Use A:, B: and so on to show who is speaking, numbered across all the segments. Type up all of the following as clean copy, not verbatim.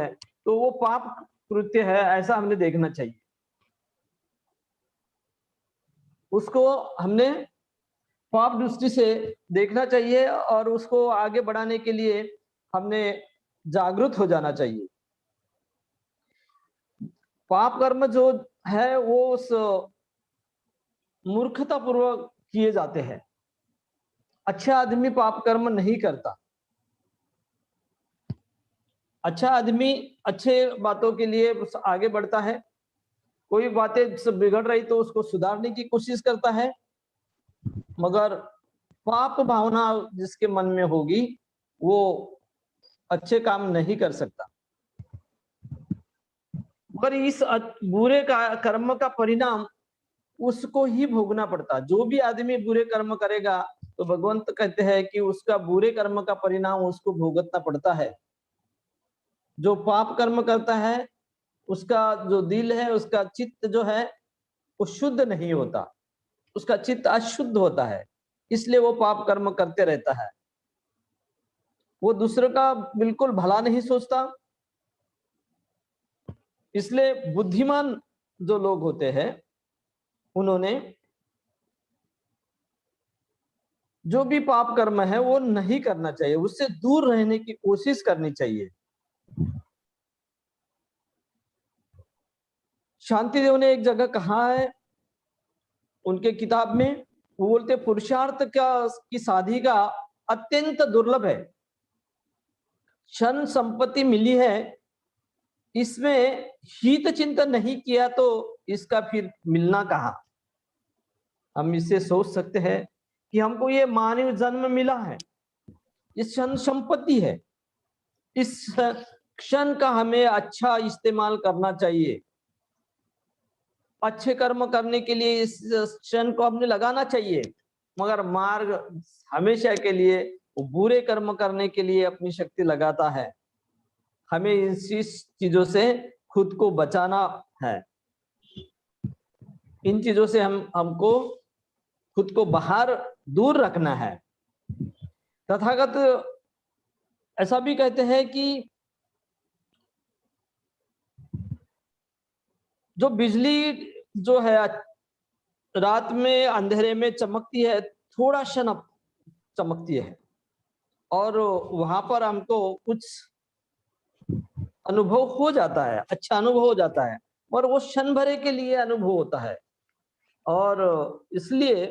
A: तो वो पाप कृत्य है ऐसा हमने देखना चाहिए। उसको हमने पाप दृष्टि से देखना चाहिए और उसको आगे बढ़ाने के लिए हमने जागरूक हो जाना चाहिए। पाप कर्म जो है वो उस मूर्खता पूर्वक किए जाते हैं। अच्छा आदमी पाप कर्म नहीं करता। अच्छा आदमी अच्छे बातों के लिए आगे बढ़ता है। कोई बातें सब बिगड़ रही तो उसको सुधारने की कोशिश करता है, मगर पाप भावना जिसके मन में होगी वो अच्छे काम नहीं कर सकता। मगर इस बुरे कर्म का परिणाम उसको ही भोगना पड़ता। जो भी आदमी बुरे कर्म करेगा तो भगवंत कहते हैं कि उसका बुरे कर्म का परिणाम उसको भुगतना पड़ता है। जो पाप कर्म करता है उसका जो दिल है, उसका चित्त जो है वो शुद्ध नहीं होता, उसका चित्त अशुद्ध होता है, इसलिए वो पाप कर्म करते रहता है। वो दूसरे का बिल्कुल भला नहीं सोचता। इसलिए बुद्धिमान जो लोग होते हैं उन्होंने जो भी पाप कर्म है वो नहीं करना चाहिए, उससे दूर रहने की कोशिश करनी चाहिए। शांतिदेव ने एक जगह कहा है उनके किताब में, वो बोलते पुरुषार्थ की साधिका अत्यंत दुर्लभ है। क्षण संपत्ति मिली है, इसमें हित चिंतन नहीं किया तो इसका फिर मिलना कहाँ। हम इसे सोच सकते हैं कि हमको ये मानव जन्म मिला है, ये क्षण संपत्ति है, इस क्षण का हमें अच्छा इस्तेमाल करना चाहिए। अच्छे कर्म करने के लिए इस क्षण को हमने लगाना चाहिए, मगर मार्ग हमेशा के लिए बुरे कर्म करने के लिए अपनी शक्ति लगाता है। हमें इस चीजों से खुद को बचाना है। इन चीजों से हमको खुद को बाहर दूर रखना है। तथागत ऐसा भी कहते हैं कि जो बिजली जो है रात में अंधेरे में चमकती है, थोड़ा क्षण चमकती है और वहां पर हमको कुछ अनुभव हो जाता है, अच्छा अनुभव हो जाता है, और वो क्षण भरे के लिए अनुभव होता है। और इसलिए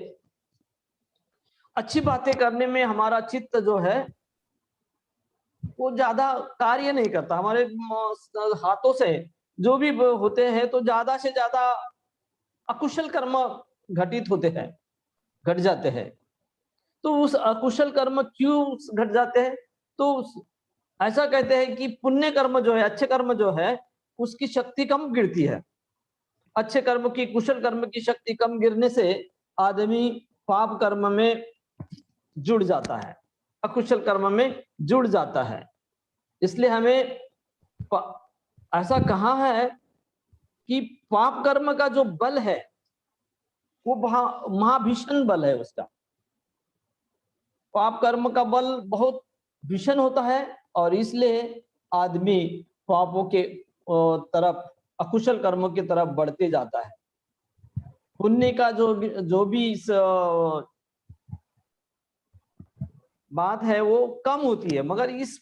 A: अच्छी बातें करने में हमारा चित्त जो है वो ज्यादा कार्य नहीं करता। हमारे हाथों से जो भी होते हैं तो ज्यादा से ज्यादा अकुशल कर्म घटित होते हैं, घट जाते हैं। तो उस अकुशल कर्म क्यों घट जाते हैं? तो ऐसा कहते हैं कि पुण्य कर्म जो है, अच्छे कर्म जो है, उसकी शक्ति कम गिरती है। अच्छे कर्म की, कुशल कर्म की शक्ति कम गिरने से आदमी पाप कर्म में जुड़ जाता है, अकुशल कर्म में जुड़ जाता है। इसलिए हमें ऐसा कहा है कि पाप कर्म का जो बल है वो महाभीषण बल है। उसका पाप कर्म का बल बहुत भीषण होता है और इसलिए आदमी पापों के तरफ, अकुशल कर्मों की तरफ बढ़ते जाता है। पुण्य का जो भी इस बात है वो कम होती है, मगर इस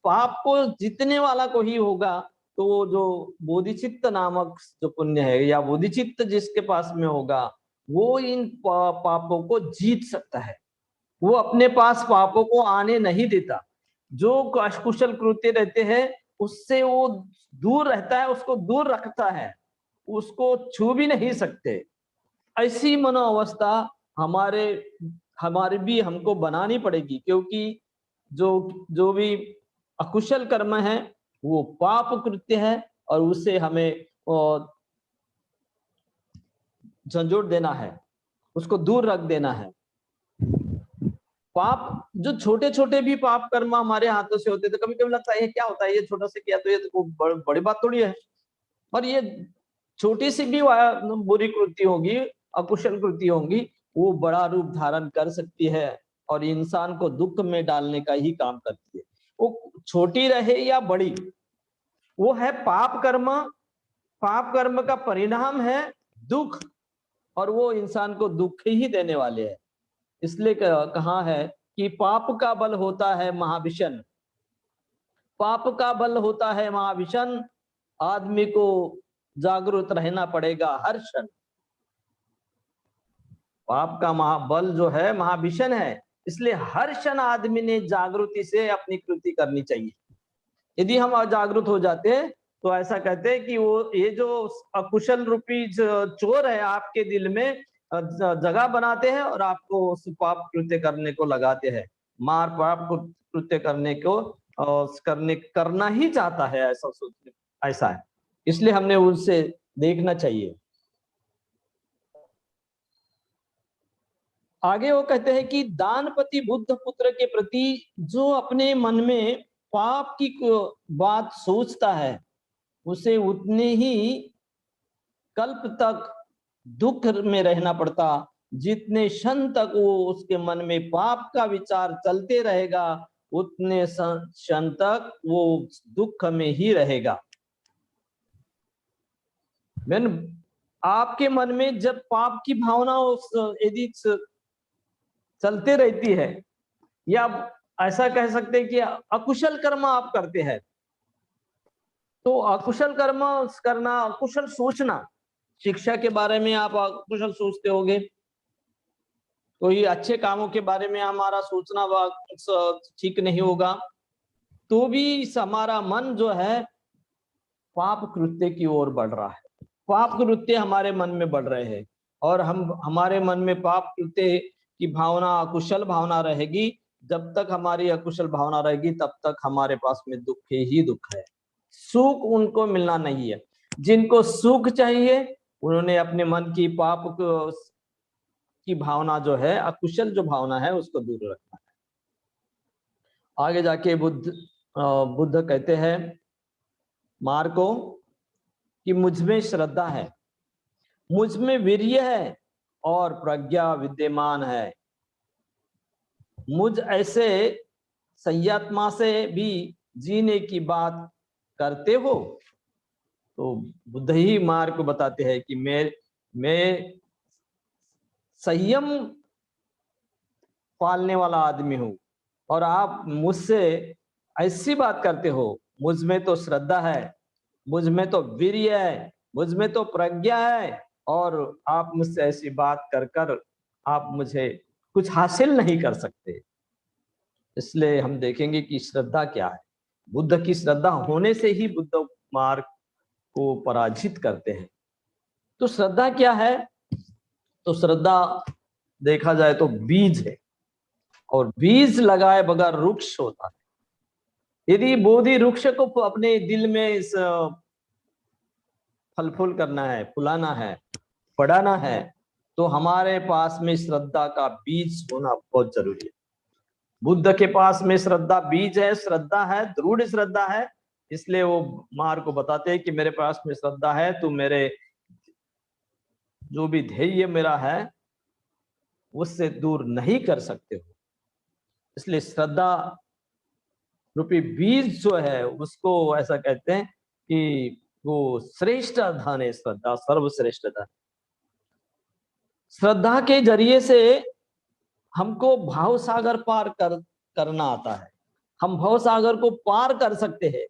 A: पाप को जीतने वाला को ही होगा। तो जो बोधिचित्त नामक जो पुण्य है या बोधिचित्त जिसके पास में होगा वो इन पापों को जीत सकता है। वो अपने पास पापों को आने नहीं देता। जो कुशल कृत्य रहते हैं उससे वो दूर रहता है, उसको दूर रखता है, उसको छू भी नहीं सकते। ऐसी मनोअवस्था हमारे हमारी भी हमको बनानी पड़ेगी, क्योंकि जो भी अकुशल कर्म है वो पाप कृत्य है और उससे हमें झंझोट देना है, उसको दूर रख देना है। पाप जो छोटे छोटे भी पाप कर्म हमारे हाथों से होते थे, कभी कभी लगता है ये क्या होता है, ये छोटा से किया तो ये तो बड़ी बात थोड़ी है। और ये छोटी सी भी बुरी कृति होगी, अकुशल कृति होगी, वो बड़ा रूप धारण कर सकती है और इंसान को दुख में डालने का ही काम करती है। वो छोटी रहे या बड़ी, वो है पाप कर्म। पाप कर्म का परिणाम है दुख, और वो इंसान को दुख ही देने वाले हैं। इसलिए कहा है कि पाप का बल होता है महाविषण, पाप का बल होता है महाविषण। आदमी को जागरूक रहना पड़ेगा हर क्षण। पाप का महाबल जो है महाविषण है, इसलिए हर क्षण आदमी ने जागृति से अपनी कृति करनी चाहिए। यदि हम अजागरूक हो जाते हैं तो ऐसा कहते हैं कि वो ये जो अकुशल रूपी चोर है आपके दिल में जगह बनाते हैं और आपको उस पाप कृत्य करने को लगाते हैं। मार पाप को कृत्य करने को करना ही चाहता है, ऐसा सोचने ऐसा है। इसलिए हमने उनसे देखना चाहिए। आगे वो कहते हैं कि दानपति बुद्ध पुत्र के प्रति जो अपने मन में पाप की बात सोचता है, उसे उतने ही कल्प तक दुख में रहना पड़ता, जितने क्षण तक वो उसके मन में पाप का विचार चलते रहेगा, उतने क्षण तक वो दुख में ही रहेगा। आपके मन में जब पाप की भावना यदि चलते रहती है, या ऐसा कह सकते हैं कि अकुशल कर्म आप करते हैं, तो अकुशल कर्म करना, अकुशल सोचना, शिक्षा के बारे में आप अकुशल सोचते होंगे, कोई अच्छे कामों के बारे में हमारा सोचना ठीक नहीं होगा, तो भी हमारा मन जो है पाप कृत्य की ओर बढ़ रहा है। पाप कृत्य हमारे मन में बढ़ रहे हैं, और हमारे मन में पाप कृत्य की भावना, अकुशल भावना रहेगी। जब तक हमारी अकुशल भावना रहेगी तब तक हमारे पास में दुख ही दुख है, सुख उनको मिलना नहीं है। जिनको सुख चाहिए उन्होंने अपने मन की पाप की भावना जो है, अकुशल जो भावना है, उसको दूर रखना है। आगे जाके बुद्ध कहते हैं मार को कि मुझ में श्रद्धा है, मुझ में वीर्य है और प्रज्ञा विद्यमान है। मुझ ऐसे संयत्मा से भी जीने की बात करते हो। तो बुद्ध ही मार्ग को बताते हैं कि मैं संयम पालने वाला आदमी हूं, और आप मुझसे ऐसी बात करते हो। मुझ में तो श्रद्धा है, मुझ में तो वीर्य है, मुझ में तो प्रज्ञा है, और आप मुझसे ऐसी बात कर कर आप मुझे कुछ हासिल नहीं कर सकते। इसलिए हम देखेंगे कि श्रद्धा क्या है। बुद्ध की श्रद्धा होने से ही बुद्ध मार्ग को पराजित करते हैं। तो श्रद्धा क्या है? तो श्रद्धा देखा जाए तो बीज है, और बीज लगाए बगैर वृक्ष होता है। यदि बोधि वृक्ष को अपने दिल में इस फल फूल करना है, फुलाना है, बढ़ाना है, तो हमारे पास में श्रद्धा का बीज होना बहुत जरूरी है। बुद्ध के पास में श्रद्धा बीज है, श्रद्धा है, दृढ़ श्रद्धा है। इसलिए वो मार्ग को बताते हैं कि मेरे पास में श्रद्धा है, तो मेरे जो भी ध्येय मेरा है उससे दूर नहीं कर सकते हो। इसलिए श्रद्धा रूपी बीज जो है उसको ऐसा कहते हैं कि वो श्रेष्ठ धन है। श्रद्धा सर्वश्रेष्ठ धन। श्रद्धा के जरिए से हमको भाव सागर पार करना आता है। हम भव सागर को पार कर सकते हैं।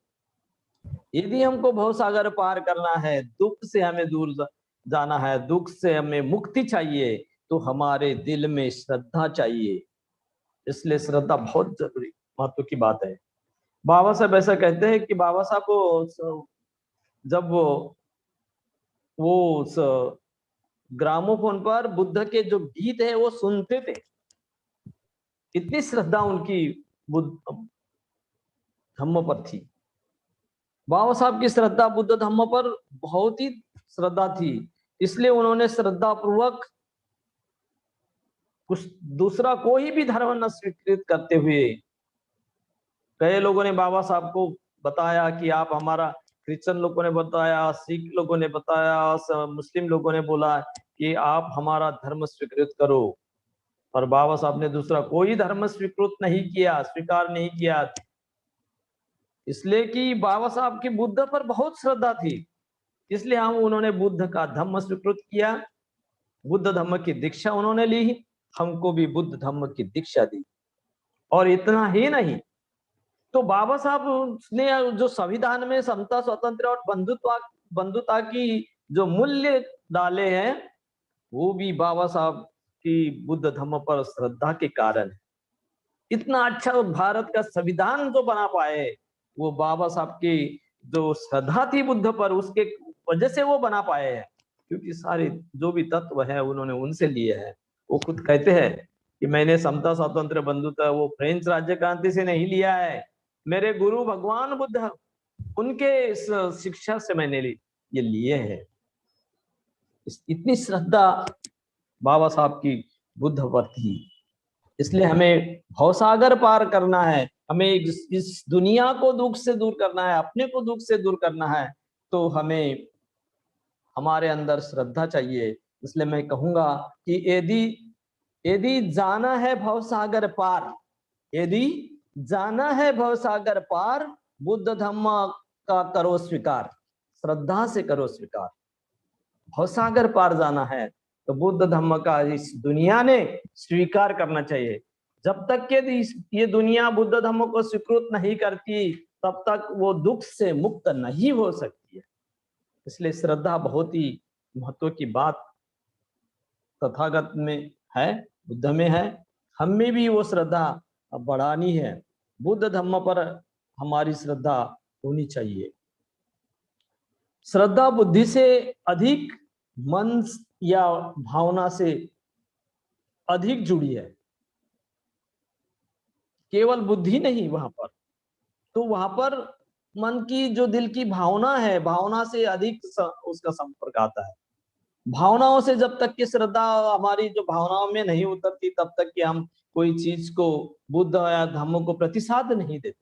A: यदि हमको भव सागर पार करना है, दुख से हमें दूर जाना है, दुख से हमें मुक्ति चाहिए, तो हमारे दिल में श्रद्धा चाहिए। इसलिए श्रद्धा बहुत जरूरी महत्व की बात है। बाबा साहब ऐसा कहते हैं कि बाबा साहब को जब वो उस ग्रामोफोन पर बुद्ध के जो गीत है वो सुनते थे, इतनी श्रद्धा उनकी बुद्ध धम्म पर थी। बाबा साहब की श्रद्धा बुद्ध धम्म पर बहुत ही श्रद्धा थी। इसलिए उन्होंने श्रद्धा पूर्वक कुछ दूसरा कोई भी धर्म न स्वीकृत करते हुए, कई लोगों ने बाबा साहब को बताया कि आप हमारा, क्रिश्चियन लोगों ने बताया, सिख लोगों ने बताया, मुस्लिम लोगों ने बोला कि आप हमारा धर्म स्वीकृत करो, और बाबा साहब ने दूसरा कोई धर्म स्वीकृत नहीं किया, स्वीकार नहीं किया। इसलिए कि बाबा साहब की बुद्ध पर बहुत श्रद्धा थी, इसलिए उन्होंने बुद्ध का धम्म स्वीकृत किया, बुद्ध धम्म की दीक्षा उन्होंने ली, हमको भी बुद्ध धम्म की दीक्षा दी। और इतना ही नहीं, तो बाबा साहब ने जो संविधान में समता, स्वतंत्र और बंधुता की जो मूल्य डाले हैं, वो भी बाबा साहब की बुद्ध धम्म पर श्रद्धा के कारण है। इतना अच्छा भारत का संविधान जो बना पाए, वो बाबा साहब की जो श्रद्धा थी बुद्ध पर, उसके वजह से वो बना पाए हैं। क्योंकि सारे जो भी तत्व है उन्होंने उनसे लिए हैं। वो खुद कहते हैं कि मैंने समता, स्वतंत्र, बंधुता वो फ्रेंच राज्य क्रांति से नहीं लिया है, मेरे गुरु भगवान बुद्ध उनके इस शिक्षा से मैंने ये लिए हैं। इतनी श्रद्धा बाबा साहब की बुद्ध पर थी। इसलिए हमें भवसागर पार करना है, हमें इस दुनिया को दुख से दूर करना है, अपने को दुख से दूर करना है, तो हमें हमारे अंदर श्रद्धा चाहिए। इसलिए मैं कहूंगा कि यदि यदि जाना है भवसागर पार, यदि जाना है भवसागर पार, बुद्ध धम्म का करो स्वीकार, श्रद्धा से करो स्वीकार। भवसागर पार जाना है तो बुद्ध धम्म का इस दुनिया ने स्वीकार करना चाहिए। जब तक के ये दुनिया बुद्ध धम्म को स्वीकृत नहीं करती, तब तक वो दुख से मुक्त नहीं हो सकती है। इसलिए श्रद्धा बहुत ही महत्व की बात तथागत में है, बुद्ध में है, हम में भी वो श्रद्धा बढ़ानी है। बुद्ध धम्म पर हमारी श्रद्धा होनी चाहिए। श्रद्धा बुद्धि से अधिक, मन या भावना से अधिक जुड़ी है, केवल बुद्धि नहीं वहां पर। तो वहां पर मन की जो दिल की भावना है, भावना से अधिक उसका संपर्क आता है। भावनाओं से जब तक की श्रद्धा हमारी जो भावनाओं में नहीं उतरती, तब तक कि हम कोई चीज को, बुद्ध या धम्म को प्रतिसाद नहीं देते।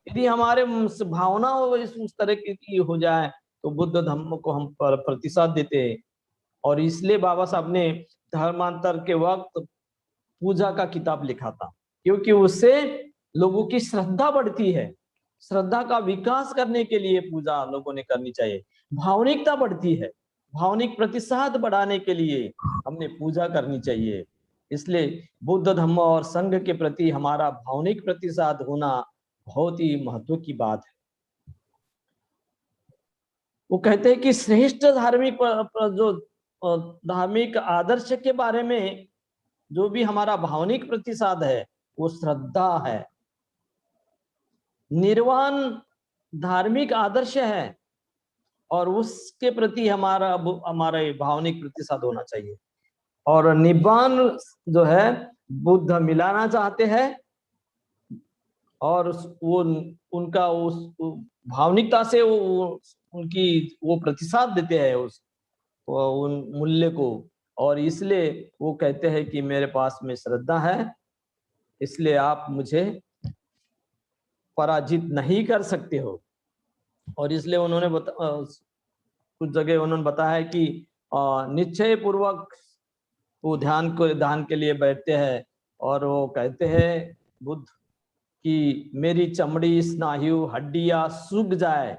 A: यदि हमारे भावना उस तरह की हो जाए तो बुद्ध धम्म को हम प्रतिसाद देते हैं। और इसलिए बाबा साहब ने धर्मांतर के वक्त पूजा का किताब लिखा था, क्योंकि उससे लोगों की श्रद्धा बढ़ती है। श्रद्धा का विकास करने के लिए पूजा लोगों ने करनी चाहिए। भावनिकता बढ़ती है, भावनिक प्रतिसाद बढ़ाने के लिए हमने पूजा करनी चाहिए। इसलिए बुद्ध धम्म और संघ के प्रति हमारा भावनिक प्रतिसाद होना बहुत ही महत्व की बात है। वो कहते हैं कि श्रेष्ठ धार्मिक जो धार्मिक आदर्श के बारे में जो भी हमारा भावनिक प्रतिसाद है, वो श्रद्धा है। निर्वाण धार्मिक आदर्श है और उसके प्रति हमारा भावनिक प्रतिसाद होना चाहिए। और निब्बान जो है बुद्ध मिलाना चाहते हैं, और वो उनका उस भावनिकता से उनकी वो प्रतिसाद देते हैं उन मूल्य को। और इसलिए वो कहते हैं कि मेरे पास में श्रद्धा है, इसलिए आप मुझे पराजित नहीं कर सकते हो। और इसलिए उन्होंने कुछ जगह उन्होंने बताया कि निश्चय पूर्वक वो ध्यान के लिए बैठते हैं और वो कहते हैं बुद्ध कि मेरी चमड़ी, स्नायु, हड्डियां सूख जाए,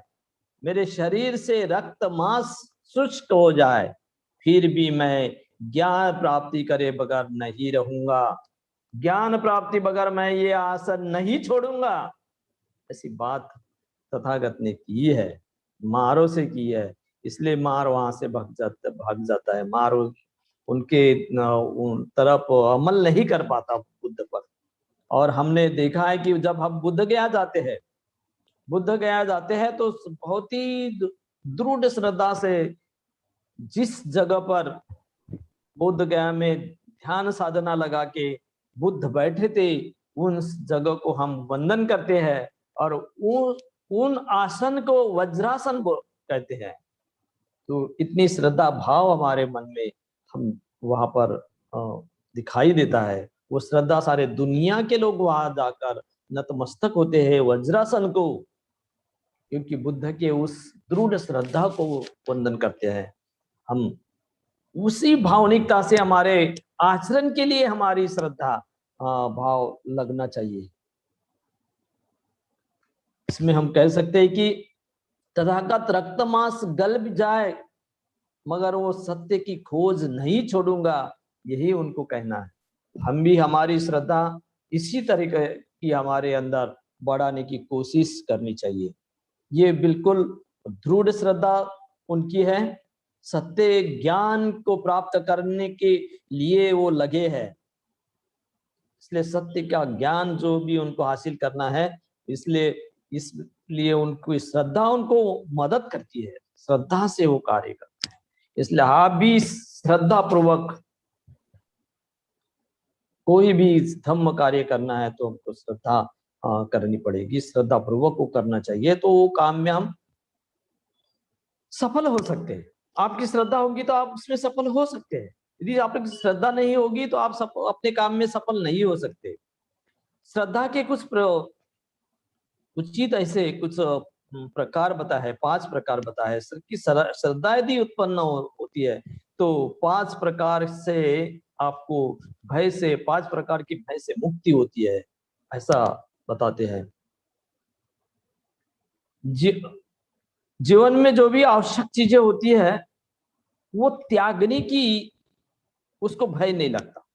A: मेरे शरीर से रक्त मांस शुष्क हो जाए, फिर भी मैं ज्ञान प्राप्ति करे बगैर नहीं रहूंगा, ज्ञान प्राप्ति बगैर मैं ये आसन नहीं छोड़ूंगा। ऐसी बात तथागत ने की है, मारो से की है। इसलिए मार वहां से भाग जाता है, मार उनके उन तरफ अमल नहीं कर पाता बुद्ध पर। और हमने देखा है कि जब हम बुद्ध गया जाते हैं तो बहुत ही दृढ़ श्रद्धा से जिस जगह पर बुद्ध गया में ध्यान साधना लगा के बुद्ध बैठे थे, उन जगह को हम वंदन करते हैं और उन आसन को वज्रासन कहते हैं। तो इतनी श्रद्धा भाव हमारे मन में हम वहां पर दिखाई देता है। वो श्रद्धा सारे दुनिया के लोग वहां जाकर नतमस्तक होते हैं वज्रासन को, क्योंकि बुद्ध के उस दृढ़ श्रद्धा को वंदन करते हैं। हम उसी भावनिकता से हमारे आचरण के लिए हमारी श्रद्धा भाव लगना चाहिए। इसमें हम कह सकते हैं कि तथागत रक्त मांस गल भी जाए मगर वो सत्य की खोज नहीं छोड़ूंगा, यही उनको कहना है। हम भी हमारी श्रद्धा इसी तरीके की हमारे अंदर बढ़ाने की कोशिश करनी चाहिए। ये बिल्कुल दृढ़ श्रद्धा उनकी है, सत्य ज्ञान को प्राप्त करने के लिए वो लगे हैं। इसलिए सत्य का ज्ञान जो भी उनको हासिल करना है, इसलिए उनको श्रद्धा उनको मदद करती है, श्रद्धा से वो कार्य करते हैं। इसलिए आप भी श्रद्धा पूर्वक कोई भी धम्म कार्य करना है तो हमको श्रद्धा करनी पड़ेगी, श्रद्धा पूर्वक वो करना चाहिए, तो वो काम में हम सफल हो सकते हैं। आपकी श्रद्धा होगी तो आप उसमें सफल हो सकते हैं। यदि आपकी श्रद्धा नहीं होगी तो आप अपने काम में सफल नहीं हो सकते। श्रद्धा के कुछ उचित ऐसे कुछ प्रकार बता है, 5 प्रकार बता है कि श्रद्धा यदि उत्पन्न होती है तो 5 प्रकार से आपको भय से, 5 प्रकार की भय से मुक्ति होती है, ऐसा बताते हैं। जीवन में जो भी आवश्यक चीजें होती है वो त्यागने की उसको भय नहीं लगता,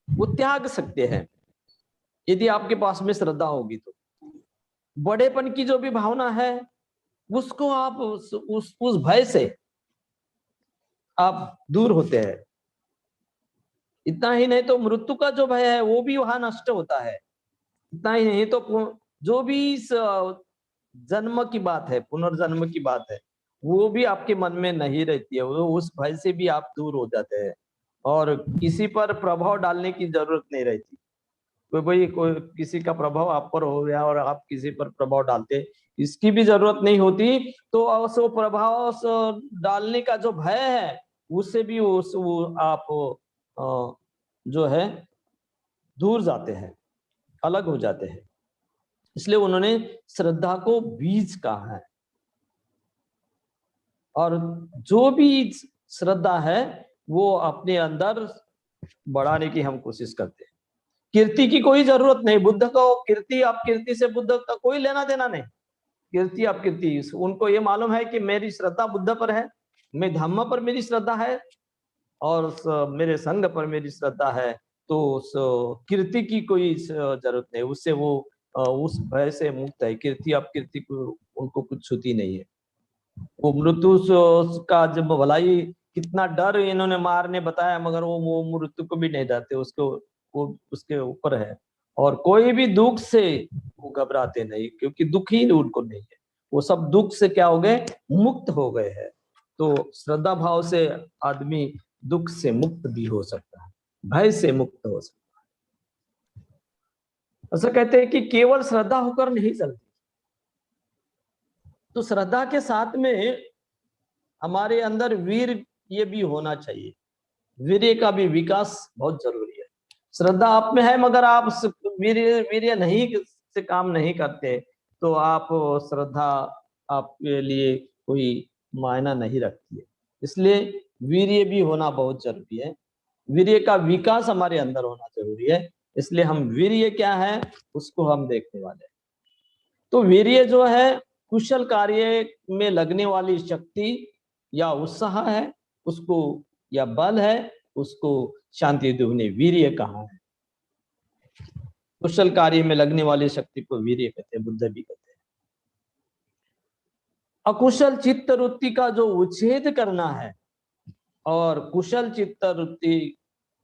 A: वो त्याग सकते हैं यदि आपके पास में श्रद्धा होगी तो। बड़ेपन की जो भी भावना है उसको आप उस भय से आप दूर होते हैं। इतना ही नहीं तो मृत्यु का जो भय है वो भी वहां नष्ट होता है। इतना ही नहीं तो जो भी जन्म की बात है, पुनर्जन्म की बात है, वो भी आपके मन में नहीं रहती है, वो उस भय से भी आप दूर हो जाते हैं और किसी पर प्रभाव डालने की जरूरत नहीं रहती। कोई किसी का प्रभाव आप पर हो गया और आप किसी पर प्रभाव डालते, इसकी भी जरूरत नहीं होती। तो वो प्रभाव डालने का जो भय है उससे भी आप जो है दूर जाते हैं, अलग हो जाते हैं। इसलिए उन्होंने श्रद्धा को बीज कहा है। और जो भी श्रद्धा है वो अपने अंदर बढ़ाने की हम कोशिश करते हैं। कीर्ति की कोई जरूरत नहीं। बुद्ध को कीर्ति, आप कीर्ति से बुद्ध का कोई लेना देना नहीं। कीर्ति आप कीर्ति, उनको ये मालूम है कि मेरी श्रद्धा बुद्ध पर है, मैं धम्म पर मेरी श्रद्धा है और मेरे संघ पर मेरी श्रद्धा है, तो कीर्ति की कोई जरूरत नहीं। उससे वो उस भय से मुक्त है। कीर्ति आप कीर्ति को उनको कुछ छूती नहीं है। वो मृत्यु का जब भलाई कितना डर इन्होंने मारने बताया मगर वो मृत्यु को भी नहीं डरते, उसको वो उसके ऊपर है। और कोई भी दुख से वो घबराते नहीं क्योंकि दुख ही उनको नहीं है। वो सब दुख से क्या हो गए, मुक्त हो गए हैं। तो श्रद्धा भाव से आदमी दुख से मुक्त भी हो सकता है, भय से मुक्त हो सकता है। ऐसा कहते हैं कि केवल श्रद्धा होकर नहीं चलती, तो श्रद्धा के साथ में हमारे अंदर वीर ये भी होना चाहिए। वीर्य का भी विकास बहुत जरूरी है। श्रद्धा आप में है मगर आप वीर्य नहीं से काम नहीं करते तो आप श्रद्धा आपके लिए कोई मायना नहीं रखती है। इसलिए वीर्य भी होना बहुत जरूरी है। वीर्य का विकास हमारे अंदर होना जरूरी है। इसलिए हम वीर्य क्या है उसको हम देखने वाले हैं। तो वीर्य जो है कुशल कार्य में लगने वाली शक्ति या उत्साह है उसको, या बल है उसको शांतिदेव ने वीर्य कहा है। कुशल कार्य में लगने वाली शक्ति को वीर्य कहते हैं, बुद्ध भी कहते हैं। अकुशल चित्त वृत्ति का जो उच्छेद करना है और कुशल चित्त वृत्ति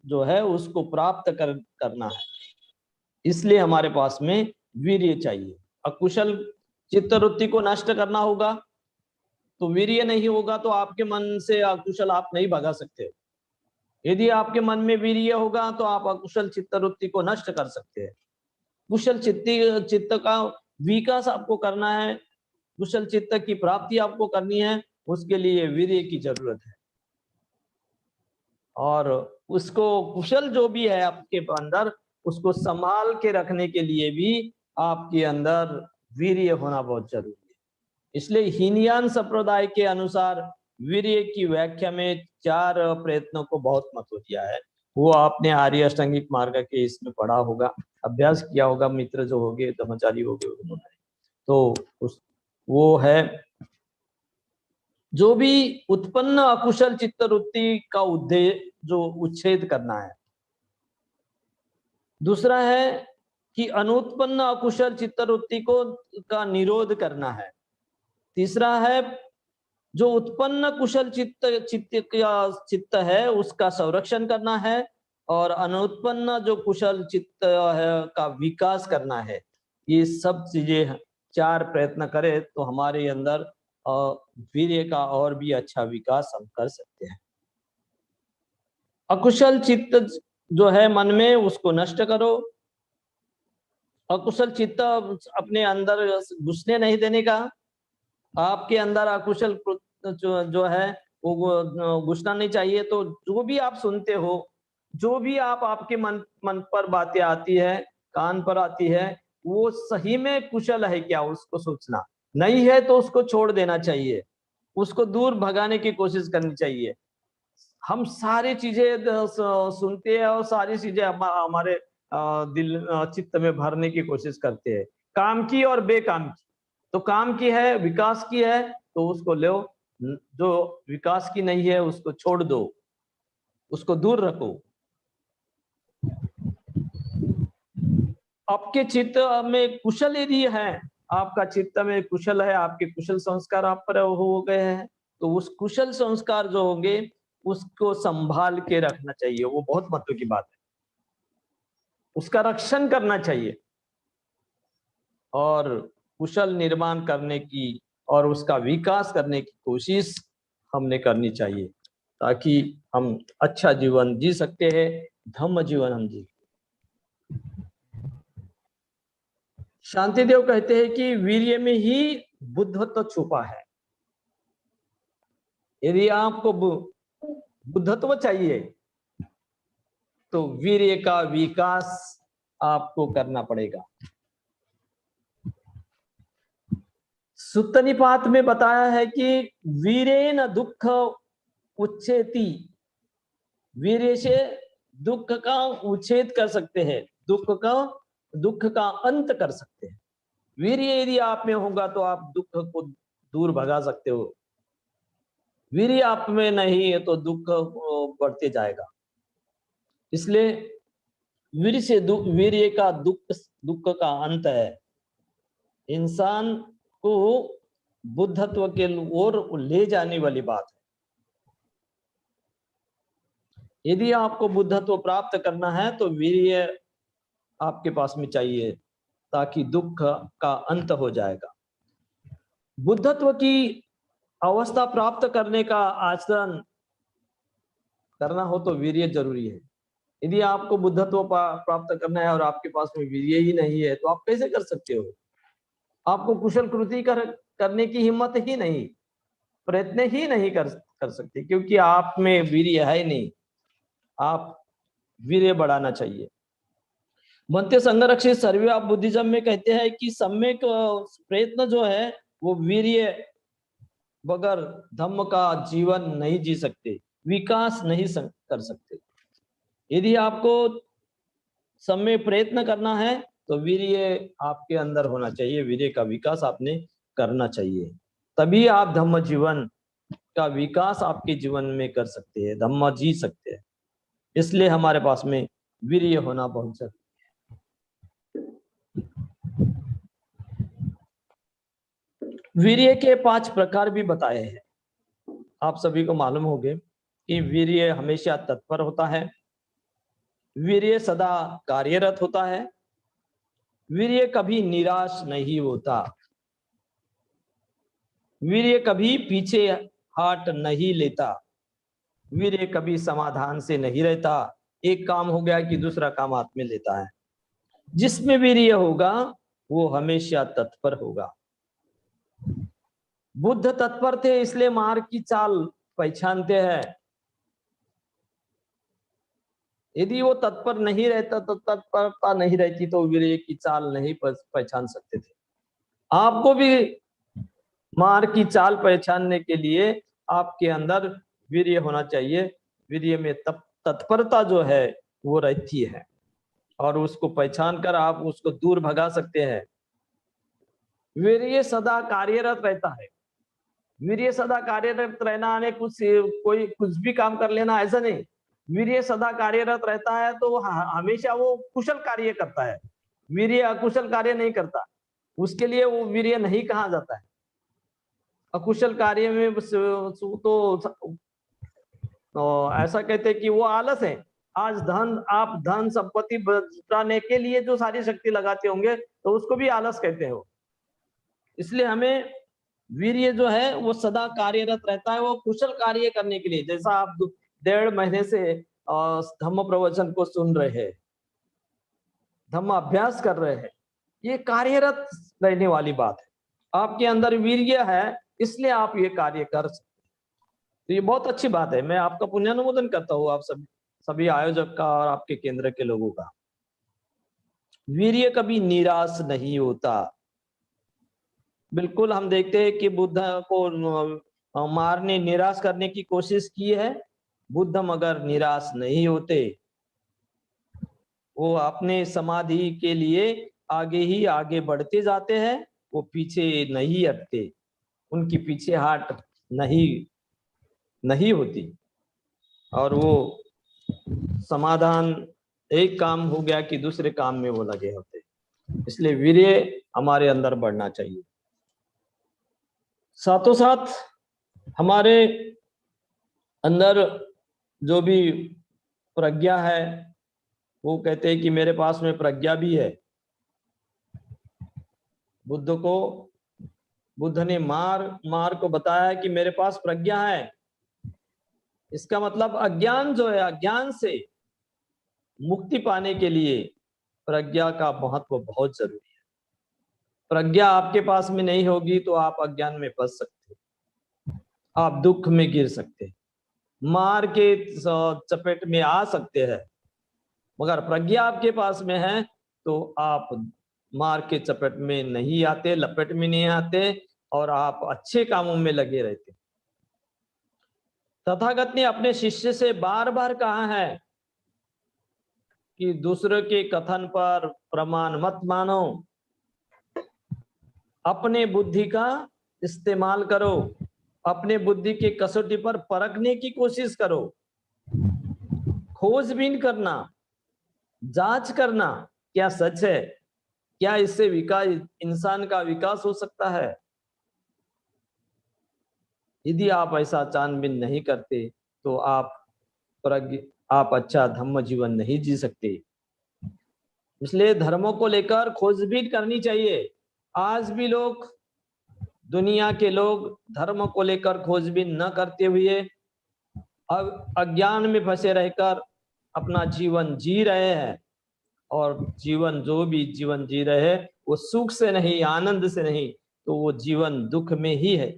A: जो है उसको प्राप्त करना है, इसलिए हमारे पास में वीर्य चाहिए। अकुशल चित्त वृत्ति को नष्ट करना होगा तो वीर्य नहीं होगा, तो आपके मन से अकुशल आप नहीं भगा सकते। यदि आपके मन में वीर्य होगा तो आप अकुशल चित्त वृत्ति को नष्ट कर सकते हैं। कुशल चित्त का विकास आपको करना है, कुशल चित्त की प्राप्ति आपको करनी है, उसके लिए वीर्य की जरूरत है। और उसको कुशल जो भी है आपके अंदर उसको संभाल के रखने के लिए भी आपके अंदर वीर्य होना बहुत जरूरी है। इसलिए हीनयान संप्रदाय के अनुसार वीर्य की व्याख्या में 4 प्रयत्नों को बहुत महत्व दिया है। वो आपने आर्य अष्टांगिक मार्ग के इसमें पढ़ा होगा, अभ्यास किया होगा, मित्र जो होंगे ब्रह्मचारी होंगे उन्होंने। तो वो है जो भी उत्पन्न अकुशल चित्तवृत्ति का उद्देश्य जो उच्छेद करना है। दूसरा है कि अनुत्पन्न अकुशल चित्तवृत्ति को का निरोध करना है। तीसरा है जो उत्पन्न कुशल चित्त है उसका संरक्षण करना है, और अनुत्पन्न जो कुशल चित्त है का विकास करना है। ये सब चीजें 4 प्रयत्न करें तो हमारे अंदर वीर्य का और भी अच्छा विकास हम कर सकते हैं। अकुशल चित्त जो है मन में उसको नष्ट करो। अकुशल चित्त अपने अंदर घुसने नहीं देने का। आपके अंदर अकुशल जो है वो घुसना नहीं चाहिए। तो जो भी आप सुनते हो, जो भी आपके मन पर बातें आती है, कान पर आती है, वो सही में कुशल है क्या, उसको सोचना। नहीं है तो उसको छोड़ देना चाहिए, उसको दूर भगाने की कोशिश करनी चाहिए। हम सारी चीजें सुनते हैं और सारी चीजें हमारे दिल चित्त में भरने की कोशिश करते हैं, काम की और बेकाम की। तो काम की है, विकास की है तो उसको लो, जो विकास की नहीं है उसको छोड़ दो, उसको दूर रखो। आपके चित्त में कुशल यदि है, आपका चित्त में कुशल है, आपके कुशल संस्कार आप पर हो गए हैं, तो उस कुशल संस्कार जो होंगे उसको संभाल के रखना चाहिए। वो बहुत महत्व की बात है, उसका रक्षण करना चाहिए और कुशल निर्माण करने की और उसका विकास करने की कोशिश हमने करनी चाहिए, ताकि हम अच्छा जीवन जी सकते हैं, धम्म जीवन हम जी। शांतिदेव कहते हैं कि वीर्य में ही बुद्धत्व छुपा है। यदि आपको बुद्धत्व चाहिए तो वीर्य का विकास आपको करना पड़ेगा। सुत्त निपात में बताया है कि वीरेन दुख उच्छेति, वीर्य से दुख का उच्छेद कर सकते हैं, दुख का अंत कर सकते हैं। वीर्य यदि आप में होगा तो आप दुख को दूर भगा सकते हो। वीर्य आप में नहीं है तो दुख बढ़ते जाएगा। इसलिए वीर्य का दुख का अंत है। इंसान को बुद्धत्व के ओर ले जाने वाली बात है। यदि आपको बुद्धत्व प्राप्त करना है तो वीर्य आपके पास में चाहिए, ताकि दुख का अंत हो जाएगा। बुद्धत्व की अवस्था प्राप्त करने का आचरण करना हो तो वीर्य जरूरी है। यदि आपको बुद्धत्व प्राप्त करना है और आपके पास में वीर्य ही नहीं है तो आप कैसे कर सकते हो? आपको कुशल कृति करने की हिम्मत ही नहीं, प्रयत्न ही नहीं कर सकते, क्योंकि आप में वीर्य है नहीं। आप वीर्य बढ़ाना चाहिए। मध्य संरक्षित सर्वे ऑफ बुद्धिज्म में कहते हैं कि सम्यक प्रयत्न जो है वो वीर्य बगैर धम्म का जीवन नहीं जी सकते, विकास नहीं कर सकते। यदि आपको समय प्रयत्न करना है तो वीर्य आपके अंदर होना चाहिए, वीर्य का विकास आपने करना चाहिए, तभी आप धम्म जीवन का विकास आपके जीवन में कर सकते हैं, धम्म जी सकते हैं। इसलिए हमारे पास में वीर्य होना बहुत जरूरी है। वीर्य के 5 प्रकार भी बताए हैं। आप सभी को मालूम होंगे कि वीर्य हमेशा तत्पर होता है, वीर्य सदा कार्यरत होता है, वीर्य कभी निराश नहीं होता, वीर्य कभी पीछे हाथ नहीं लेता, वीर्य कभी समाधान से नहीं रहता। एक काम हो गया कि दूसरा काम हाथ में लेता है। जिसमें वीर्य होगा वो हमेशा तत्पर होगा। बुद्ध तत्पर थे इसलिए मार्ग की चाल पहचानते हैं। यदि वो तत्पर नहीं रहता तो तत्परता नहीं रहती तो वीर्य की चाल नहीं पहचान सकते थे। आपको भी मार्ग की चाल पहचानने के लिए आपके अंदर वीर्य होना चाहिए। वीर्य में तत्परता जो है वो रहती है, और उसको पहचान कर आप उसको दूर भगा सकते हैं। वीर्य सदा कार्यरत रहता है। वीर्य सदा कार्यरत रहना यानी कोई कुछ भी काम कर लेना ऐसा नहीं। वीर्य सदा कार्यरत रहता है तो हमेशा वो कुशल कार्य करता है। वीर्य अकुशल कार्य नहीं करता, उसके लिए वो वीर्य नहीं कहा जाता है। अकुशल कार्य में तो ऐसा कहते हैं कि वो आलस है। आज आप धन संपत्ति जुटाने के लिए जो सारी शक्ति लगाते होंगे तो उसको भी आलस कहते हो। इसलिए हमें वीर्य जो है वो सदा कार्यरत रहता है, वो कुशल कार्य करने के लिए। जैसा आप 1.5 महीने से धम्म प्रवचन को सुन रहे हैं, धम्म अभ्यास कर रहे हैं, ये कार्यरत रहने वाली बात है। आपके अंदर वीर्य है इसलिए आप ये कार्य कर सकते हैं। तो ये बहुत अच्छी बात है। मैं आपका पुण्यानुमोदन करता हूँ, आप सभी आयोजक का और आपके केंद्र के लोगों का। वीर्य कभी निराश नहीं होता। बिल्कुल हम देखते हैं कि बुद्ध को मारने निराश करने की कोशिश की है। बुद्ध मगर निराश नहीं होते, वो अपने समाधि के लिए आगे ही आगे बढ़ते जाते हैं, वो पीछे नहीं हटते, उनकी पीछे हाट नहीं होती। और वो समाधान एक काम हो गया कि दूसरे काम में वो लगे होते। इसलिए वीर्य हमारे अंदर बढ़ना चाहिए। साथों साथ हमारे अंदर जो भी प्रज्ञा है, वो कहते हैं कि मेरे पास में प्रज्ञा भी है। बुद्ध ने मार को बताया कि मेरे पास प्रज्ञा है। इसका मतलब अज्ञान जो है, अज्ञान से मुक्ति पाने के लिए प्रज्ञा का महत्व बहुत जरूरी है। प्रज्ञा आपके पास में नहीं होगी तो आप अज्ञान में फंस सकते, आप दुख में गिर सकते, मार के चपेट में आ सकते हैं। मगर प्रज्ञा आपके पास में है तो आप मार के चपेट में नहीं आते, लपेट में नहीं आते, और आप अच्छे कामों में लगे रहते। तथागत ने अपने शिष्य से बार बार कहा है कि दूसरे के कथन पर प्रमाण मत मानो, अपने बुद्धि का इस्तेमाल करो, अपने बुद्धि के कसौटी पर परखने की कोशिश करो, खोजबीन करना, जांच करना, क्या सच है, क्या इससे इंसान का विकास हो सकता है। यदि आप ऐसा छानबीन नहीं करते तो आप अच्छा धम्म जीवन नहीं जी सकते। इसलिए धर्मों को लेकर खोजबीन करनी चाहिए। आज भी दुनिया के लोग धर्म को लेकर खोजबीन न करते हुए अब अज्ञान में फंसे रहकर अपना जीवन जी रहे हैं, और जो भी जीवन जी रहे हैं वो सुख से नहीं, आनंद से नहीं, तो वो जीवन दुख में ही है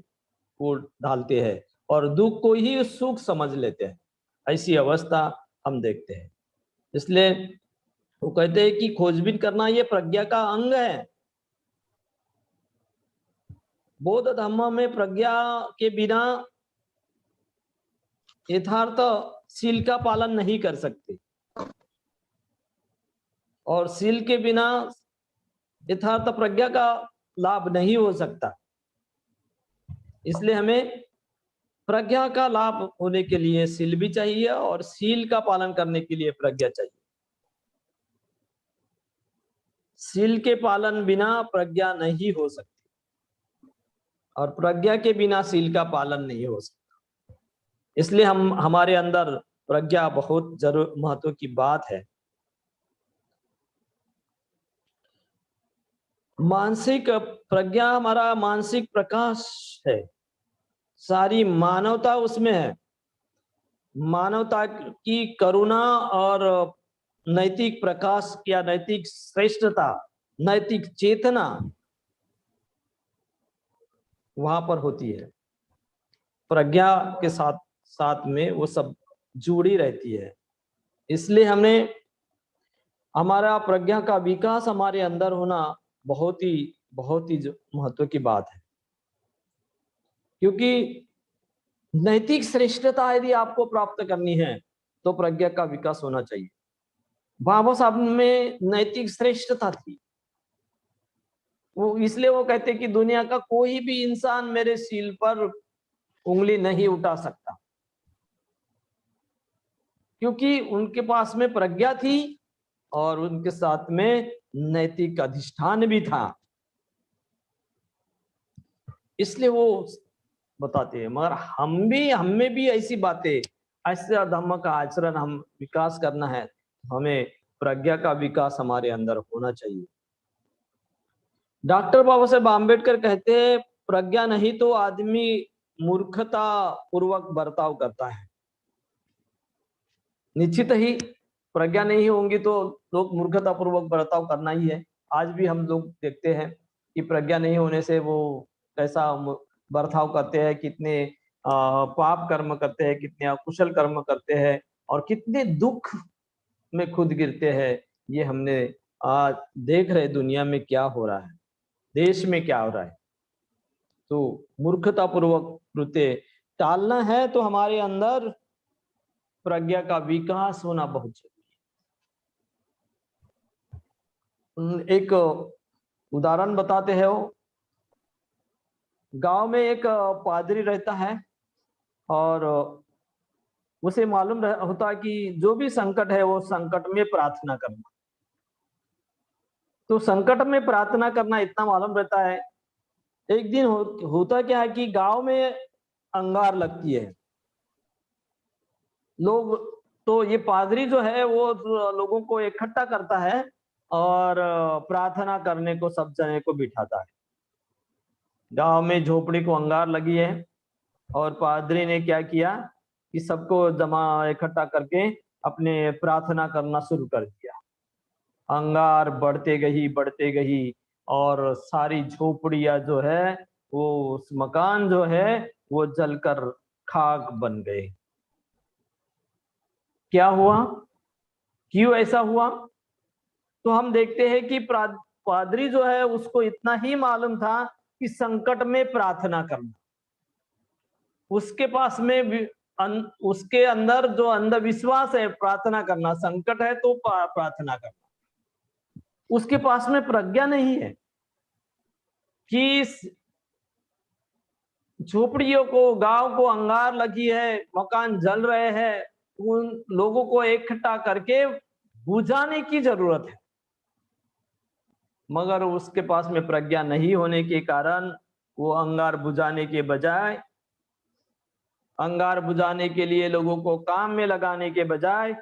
A: वो डालते हैं, और दुख को ही सुख समझ लेते हैं। ऐसी अवस्था हम देखते हैं। इसलिए वो कहते हैं कि खोजबीन करना ये प्रज्ञा का अंग है। बौद्ध धर्म में प्रज्ञा के बिना यथार्थ शील का पालन नहीं कर सकते, और शील के बिना यथार्थ प्रज्ञा का लाभ नहीं हो सकता। इसलिए हमें प्रज्ञा का लाभ होने के लिए शील भी चाहिए, और शील का पालन करने के लिए प्रज्ञा चाहिए। शील के पालन बिना प्रज्ञा नहीं हो सकती, और प्रज्ञा के बिना शील का पालन नहीं हो सकता। इसलिए हमारे अंदर प्रज्ञा बहुत जरूर महत्व की बात है। मानसिक प्रज्ञा हमारा मानसिक प्रकाश है, सारी मानवता उसमें है। मानवता की करुणा और नैतिक प्रकाश या नैतिक श्रेष्ठता, नैतिक चेतना वहां पर होती है। प्रज्ञा के साथ साथ में वो सब जुड़ी रहती है। इसलिए हमारा प्रज्ञा का विकास हमारे अंदर होना बहुत ही महत्व की बात है। क्योंकि नैतिक श्रेष्ठता यदि आपको प्राप्त करनी है तो प्रज्ञा का विकास होना चाहिए। बाबा साहब में नैतिक श्रेष्ठता थी। वो इसलिए वो कहते कि दुनिया का कोई भी इंसान मेरे सील पर उंगली नहीं उठा सकता, क्योंकि उनके पास में प्रज्ञा थी और उनके साथ में नैतिक अधिष्ठान भी था। इसलिए वो बताते हैं। मगर हम में भी ऐसी बातें, ऐसा धम्म का आचरण हम विकास करना है, हमें प्रज्ञा का विकास हमारे अंदर होना चाहिए। डॉक्टर बाबा साहेब आम्बेडकर कहते हैं, प्रज्ञा नहीं तो आदमी मूर्खता पूर्वक बर्ताव करता है। निश्चित ही प्रज्ञा नहीं होंगी तो लोग मूर्खता पूर्वक बर्ताव करना ही है। आज भी हम लोग देखते हैं कि प्रज्ञा नहीं होने से वो कैसा बर्ताव करते हैं, कितने पाप कर्म करते हैं, कितने अकुशल कर्म करते हैं और कितने दुख में खुद गिरते हैं। ये हमने आज देख रहे दुनिया में क्या हो रहा है, देश में क्या हो रहा है। तो मूर्खता पूर्वक कृत्य टालना है तो हमारे अंदर प्रज्ञा का विकास होना बहुत जरूरी है। एक उदाहरण बताते हैं। वो गांव में एक पादरी रहता है और उसे मालूम होता है कि जो भी संकट है वो संकट में प्रार्थना करना। तो संकट में प्रार्थना करना इतना मालूम रहता है। एक दिन होता क्या है कि गांव में अंगार लगती है। लोग, तो ये पादरी जो है वो लोगों को इकट्ठा करता है और प्रार्थना करने को सब जने को बिठाता है। गांव में झोपड़ी को अंगार लगी है और पादरी ने क्या किया कि सबको जमा इकट्ठा करके अपने प्रार्थना करना शुरू कर दिया। अंगार बढ़ते गई और सारी झोपड़ियां जो है वो, उस मकान जो है वो जलकर खाक बन गए। क्या हुआ, क्यों ऐसा हुआ? तो हम देखते हैं कि पादरी जो है उसको इतना ही मालूम था कि संकट में प्रार्थना करना। उसके पास में उसके अंदर जो अंधविश्वास है, प्रार्थना करना, संकट है तो प्रार्थना करना, उसके पास में प्रज्ञा नहीं है कि झोपड़ियों को, गांव को अंगार लगी है, मकान जल रहे हैं, उन लोगों को इकट्ठा करके बुझाने की जरूरत है। मगर उसके पास में प्रज्ञा नहीं होने के कारण वो अंगार बुझाने के बजाय, अंगार बुझाने के लिए लोगों को काम में लगाने के बजाय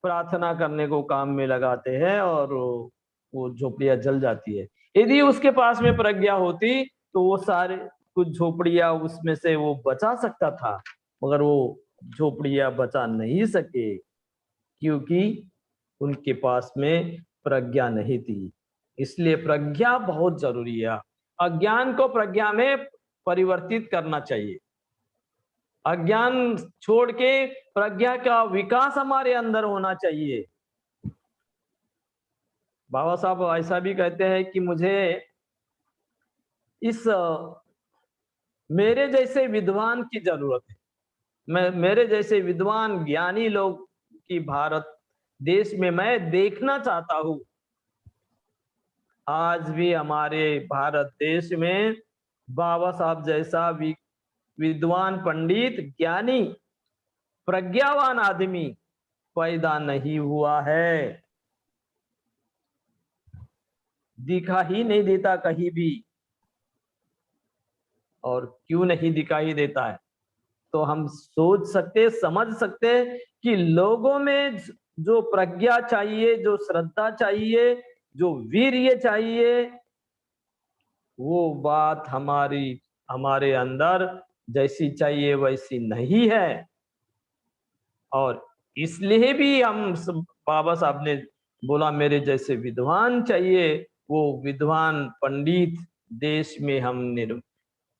A: प्रार्थना करने को काम में लगाते हैं और वो झोपड़ियां जल जाती है। यदि उसके पास में प्रज्ञा होती तो वो सारे कुछ झोपड़ियां उसमें से वो बचा सकता था, मगर वो झोपड़ियां बचा नहीं सके क्योंकि उनके पास में प्रज्ञा नहीं थी। इसलिए प्रज्ञा बहुत जरूरी है। अज्ञान को प्रज्ञा में परिवर्तित करना चाहिए। अज्ञान छोड़ के प्रज्ञा का विकास हमारे अंदर होना चाहिए। बाबा साहब ऐसा भी कहते हैं कि मुझे इस मेरे जैसे विद्वान की जरूरत है। मैं मेरे जैसे विद्वान ज्ञानी लोग की भारत देश में मैं देखना चाहता हूं। आज भी हमारे भारत देश में बाबा साहब जैसा विद्वान, पंडित, ज्ञानी, प्रज्ञावान आदमी पैदा नहीं हुआ है, दिखा ही नहीं देता कहीं भी। और क्यों नहीं दिखाई देता है तो हम सोच सकते, समझ सकते कि लोगों में जो प्रज्ञा चाहिए, जो श्रद्धा चाहिए, जो वीर्य चाहिए, वो बात हमारे अंदर जैसी चाहिए वैसी नहीं है। और इसलिए भी हम बाबा साहब ने बोला मेरे जैसे विद्वान चाहिए। वो विद्वान पंडित देश में हम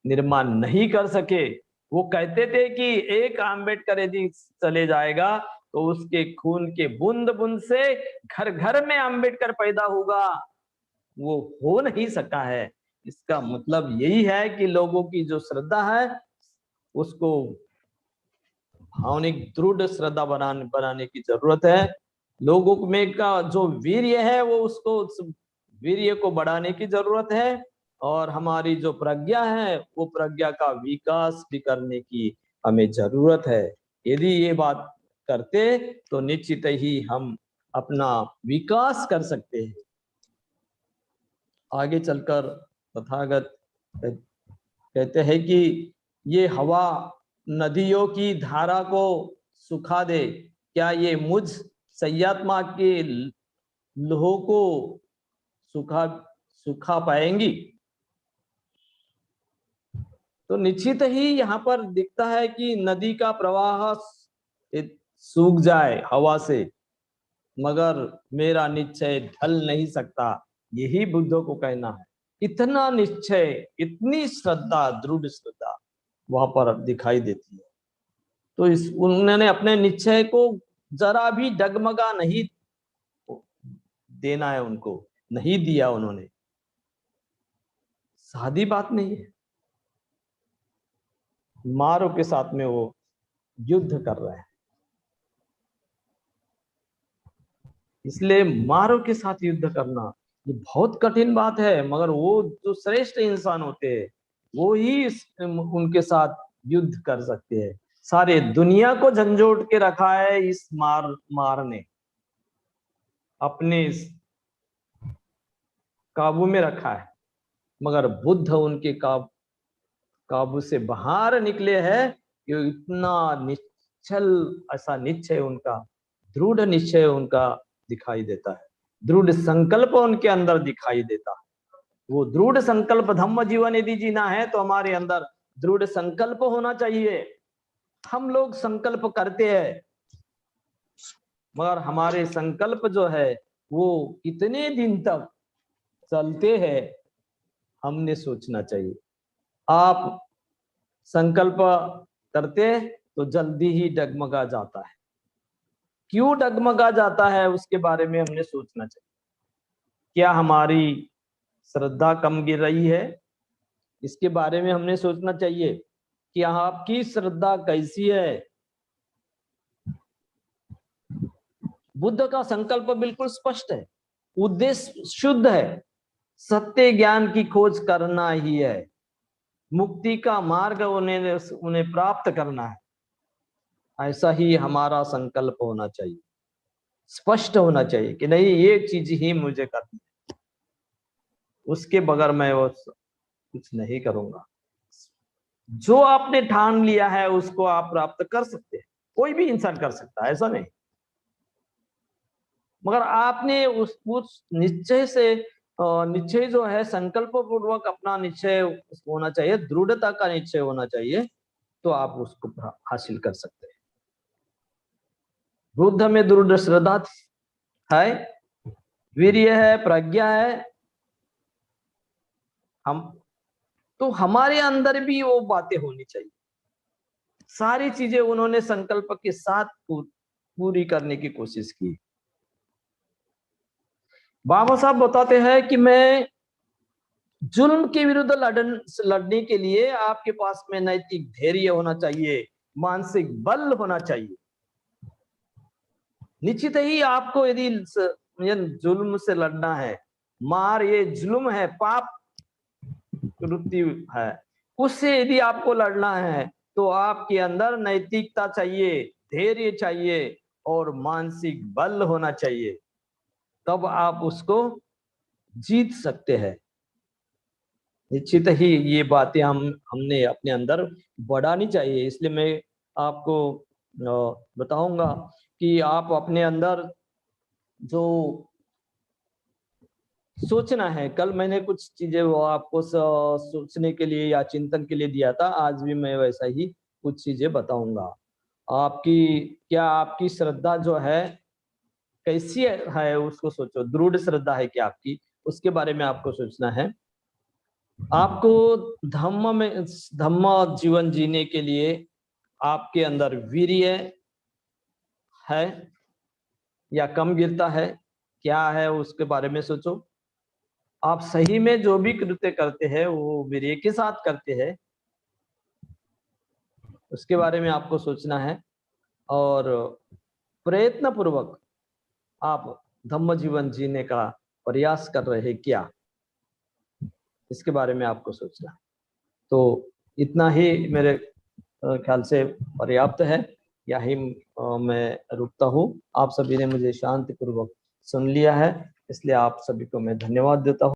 A: निर्माण नहीं कर सके। वो कहते थे कि एक आम्बेडकर यदि चले जाएगा तो उसके खून के बूंद बूंद से घर घर में आम्बेडकर पैदा होगा। वो हो नहीं सका है। इसका मतलब यही है कि लोगों की जो श्रद्धा है उसको भावनिक दृढ़ श्रद्धा बनाने की जरूरत है। लोगों में का जो वीर्य है वो उसको, उस वीर्य को बढ़ाने की जरूरत है। और हमारी जो प्रज्ञा है वो प्रज्ञा का विकास भी करने की हमें जरूरत है। यदि ये बात करते तो निश्चित ही हम अपना विकास कर सकते हैं। आगे चलकर तथागत कहते हैं कि ये हवा नदियों की धारा को सुखा दे, क्या ये मुझ संयमात्मा के लोह को सुखा सुखा पाएंगी? तो निश्चित ही यहाँ पर दिखता है कि नदी का प्रवाह सूख जाए हवा से, मगर मेरा निश्चय ढल नहीं सकता, यही बुद्ध को कहना है। इतना निश्चय, इतनी श्रद्धा, दृढ़ श्रद्धा वहां पर दिखाई देती है। तो इस उन्होंने अपने निश्चय को जरा भी डगमगा नहीं देना है, उनको नहीं दिया उन्होंने। सादी बात नहीं है। मारो के साथ में वो युद्ध कर रहे हैं, इसलिए मारो के साथ युद्ध करना ये बहुत कठिन बात है। मगर वो जो श्रेष्ठ इंसान होते हैं वो ही उनके साथ युद्ध कर सकते हैं। सारे दुनिया को झंझोट के रखा है इस मार ने, अपने काबू में रखा है, मगर बुद्ध उनके काबू से बाहर निकले हैं। कि इतना निश्चल, ऐसा निश्चय उनका, दृढ़ निश्चय उनका दिखाई देता है, दृढ़ संकल्प उनके अंदर दिखाई देता है। वो दृढ़ संकल्प, धम्म जीवन यदि जीना है तो हमारे अंदर दृढ़ संकल्प होना चाहिए। हम लोग संकल्प करते हैं, मगर हमारे संकल्प जो है वो कितने दिन तक चलते हैं हमने सोचना चाहिए। आप संकल्प करते तो जल्दी ही डगमगा जाता है। क्यों डगमगा जाता है उसके बारे में हमने सोचना चाहिए। क्या हमारी श्रद्धा कम गिर रही है, इसके बारे में हमने सोचना चाहिए कि आपकी श्रद्धा कैसी है। बुद्ध का संकल्प बिल्कुल स्पष्ट है, उद्देश्य शुद्ध है, सत्य ज्ञान की खोज करना ही है, मुक्ति का मार्ग उन्हें प्राप्त करना है। ऐसा ही हमारा संकल्प होना चाहिए, स्पष्ट होना चाहिए कि नहीं ये चीज ही मुझे करनी है, उसके बगैर मैं वो कुछ नहीं करूंगा। जो आपने ठान लिया है उसको आप प्राप्त कर सकते हैं, कोई भी इंसान कर सकता है, ऐसा नहीं। मगर आपने उस निश्चय से, निश्चय जो है संकल्प पूर्वक अपना निश्चय होना चाहिए, दृढ़ता का निश्चय होना चाहिए, तो आप उसको हासिल कर सकते हैं। बुद्ध में दृढ़ श्रद्धा है, वीर्य है, प्रज्ञा है। हम तो हमारे अंदर भी वो बातें होनी चाहिए। सारी चीजें उन्होंने संकल्प के साथ पूरी करने की कोशिश की। बाबा साहब बताते हैं कि मैं जुल्म के विरुद्ध लड़ने के लिए आपके पास में नैतिक धैर्य होना चाहिए, मानसिक बल होना चाहिए। निश्चित ही आपको यदि जुल्म से लड़ना है, मार ये जुल्म है, पाप वृत्ति है, उससे यदि आपको लड़ना है तो आपके अंदर नैतिकता चाहिए, धैर्य चाहिए और मानसिक बल होना चाहिए, तब आप उसको जीत सकते हैं। निश्चित ही ये बातें हमने अपने अंदर बढ़ानी चाहिए। इसलिए मैं आपको बताऊंगा कि आप अपने अंदर जो सोचना है, कल मैंने कुछ चीजें वो आपको सोचने के लिए या चिंतन के लिए दिया था, आज भी मैं वैसा ही कुछ चीजें बताऊंगा। आपकी श्रद्धा जो है कैसी है उसको सोचो, दृढ़ श्रद्धा है क्या आपकी, उसके बारे में आपको सोचना है। आपको धम्म जीवन जीने के लिए आपके अंदर वीर्य है या कम गिरता है, क्या है उसके बारे में सोचो। आप सही में जो भी कृत्य करते हैं वो वीर्य के साथ करते हैं, उसके बारे में आपको सोचना है। और प्रयत्न पूर्वक आप धम्म जीवन जीने का प्रयास कर रहे क्या, इसके बारे में आपको सोचना। तो इतना ही मेरे ख्याल से पर्याप्त है, यही मैं रुकता हूँ। आप सभी ने मुझे शांतिपूर्वक सुन लिया है, इसलिए आप सभी को मैं धन्यवाद देता हूँ।